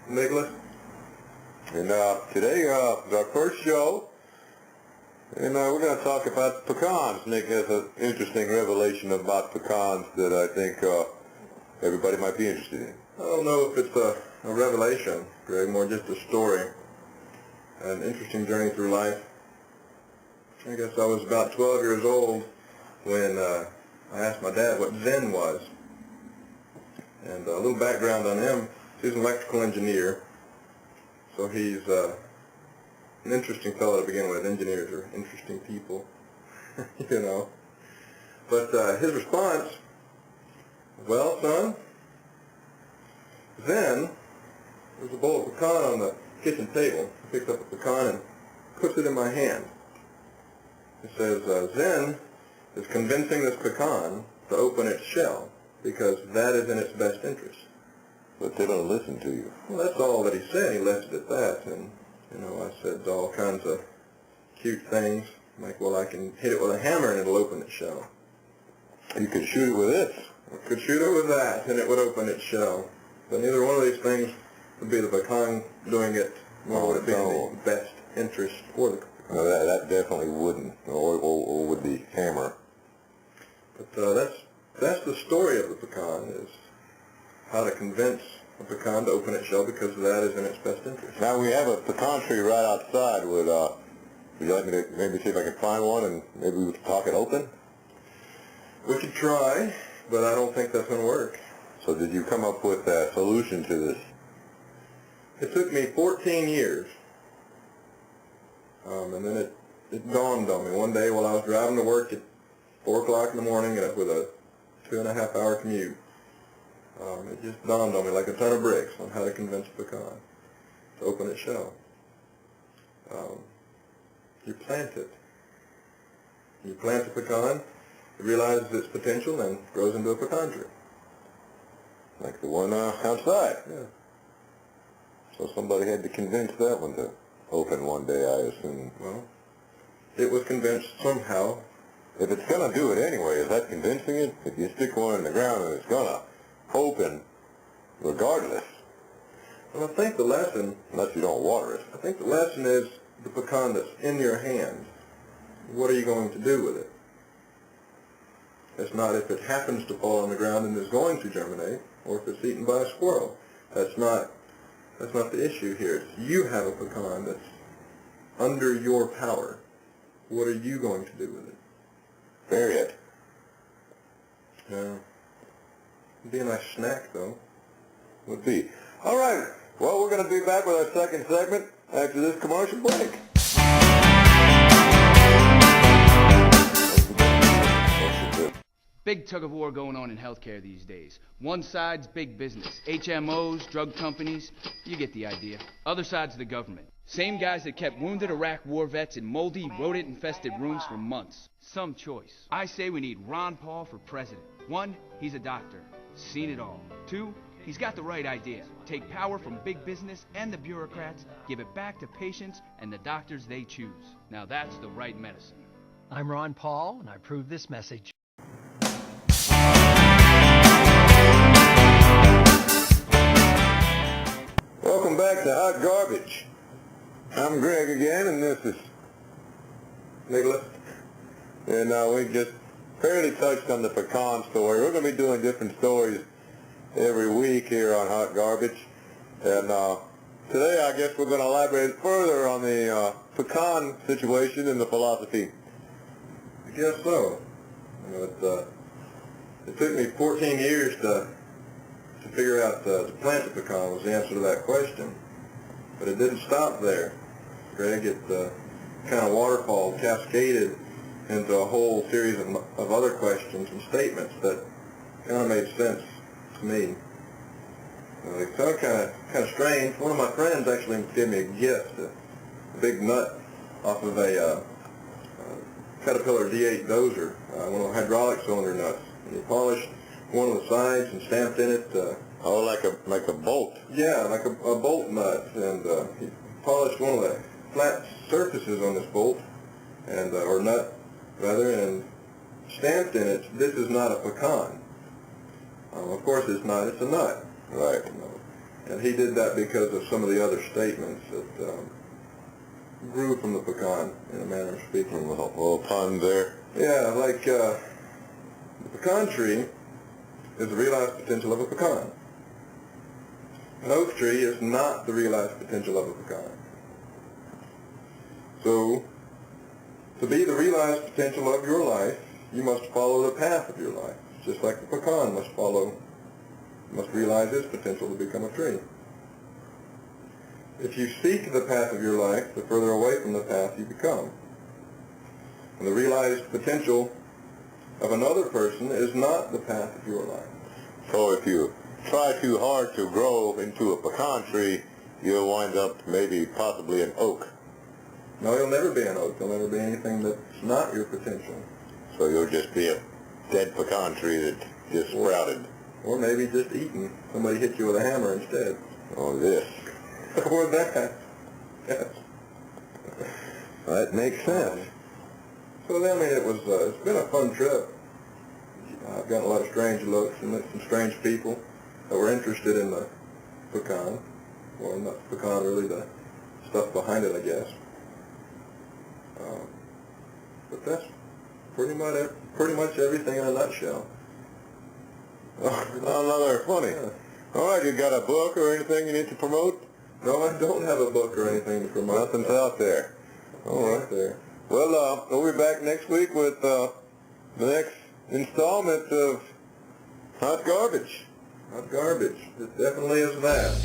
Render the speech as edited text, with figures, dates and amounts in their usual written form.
Nicholas. And today is our first show, and we're going to talk about pecans. Nick has an interesting revelation about pecans that I think everybody might be interested in. I don't know if it's a revelation, Greg, more just a story. An interesting journey through life. I guess I was about 12 years old when I asked my dad what ZEN was. And a little background on him, he's an electrical engineer. So he's an interesting fellow to begin with. Engineers are interesting people, you know. But his response, well, son, ZEN, there's a bowl of pecan on the kitchen table. He picks up a pecan and puts it in my hand. He says, ZEN is convincing this pecan to open its shell because that is in its best interest. But they don't listen to you. Well, that's all that he said. He left it at that. And, you know, I said all kinds of cute things, like, well, I can hit it with a hammer and it'll open its shell. You could shoot it with this. I could shoot it with that and it would open its shell. But neither one of these things would be the pecan doing it, nor would it be in the best interest for the pecan. No, that definitely wouldn't, or with the hammer. But that's the story of the pecan, is how to convince a pecan to open its shell because that is in its best interest. Now we have a pecan tree right outside. Would you like me to maybe see if I can find one and maybe we could talk it open? We could try, but I don't think that's going to work. So did you come up with a solution to this? It took me 14 years, and then it dawned on me one day while I was driving to work at 4 o'clock in the morning with a 2.5-hour commute. It just dawned on me like a ton of bricks on how to convince a pecan to open its shell. You plant it. You plant the pecan, it realizes its potential and grows into a pecan tree. Like the one outside? Yeah. So somebody had to convince that one to open one day, I assume. Well, it was convinced somehow. If it's going to do it anyway, is that convincing it? If you stick one in the ground and it's going to open regardless. Well, I think the lesson, unless you don't water it. I think the lesson is the pecan that's in your hand. What are you going to do with it? It's not if it happens to fall on the ground and is going to germinate, or if it's eaten by a squirrel. That's not the issue here. It's you have a pecan that's under your power. What are you going to do with it? Bury it. Yeah. It'd be a nice snack, though. Would be. All right. Well, we're going to be back with our second segment after this commercial break. Big tug-of-war going on in healthcare these days. One side's big business, HMOs, drug companies, you get the idea. Other side's the government. Same guys that kept wounded Iraq war vets in moldy, rodent-infested rooms for months. Some choice. I say we need Ron Paul for president. 1, he's a doctor. Seen it all. 2, he's got the right idea. Take power from big business and the bureaucrats, give it back to patients and the doctors they choose. Now that's the right medicine. I'm Ron Paul, and I approve this message. Welcome back to Hot Garbage. I'm Greg again, and this is Nicholas. And we just fairly touched on the pecan story. We're going to be doing different stories every week here on Hot Garbage. And today I guess we're going to elaborate further on the pecan situation and the philosophy. I guess so. You know, it took me 14 years to figure out to plant the pecan was the answer to that question. But it didn't stop there, Greg. It kind of waterfall cascaded into a whole series of other questions and statements that kind of made sense to me. It sounded kind of strange. One of my friends actually gave me a gift, a big nut off of a Caterpillar D8 dozer, one of the hydraulic cylinder nuts. And he polished one of the sides and stamped in it. Like a bolt. Yeah, like a bolt nut. And he polished one of the flat surfaces on this bolt, and or nut rather, and stamped in it, "This is not a pecan." Of course it's not. It's a nut. Right. And he did that because of some of the other statements that grew from the pecan, in a manner of speaking. A little pun there. Yeah, like the pecan tree is the realized potential of a pecan. An oak tree is not the realized potential of a pecan. So, to be the realized potential of your life, you must follow the path of your life, just like the pecan must realize its potential to become a tree. If you seek the path of your life, the further away from the path you become. And the realized potential of another person is not the path of your life. So if you try too hard to grow into a pecan tree, you'll wind up maybe possibly an oak. No, you'll never be an oak. You'll never be anything that's not your potential. So you'll just be a dead pecan tree that just sprouted. Or maybe just eaten. Somebody hit you with a hammer instead. Or this. Or that. Yes. That makes sense. So, I mean, it's been a fun trip. I've gotten a lot of strange looks and met some strange people that were interested in the pecan. Well, not the pecan, really, the stuff behind it, I guess. But that's pretty much everything in a nutshell. Another funny. Yeah. All right, you got a book or anything you need to promote? No, I don't have a book or anything to promote. Nothing's out there. All right. There. Well, we'll be back next week with the next installment of Hot Garbage. Hot garbage. It definitely is that.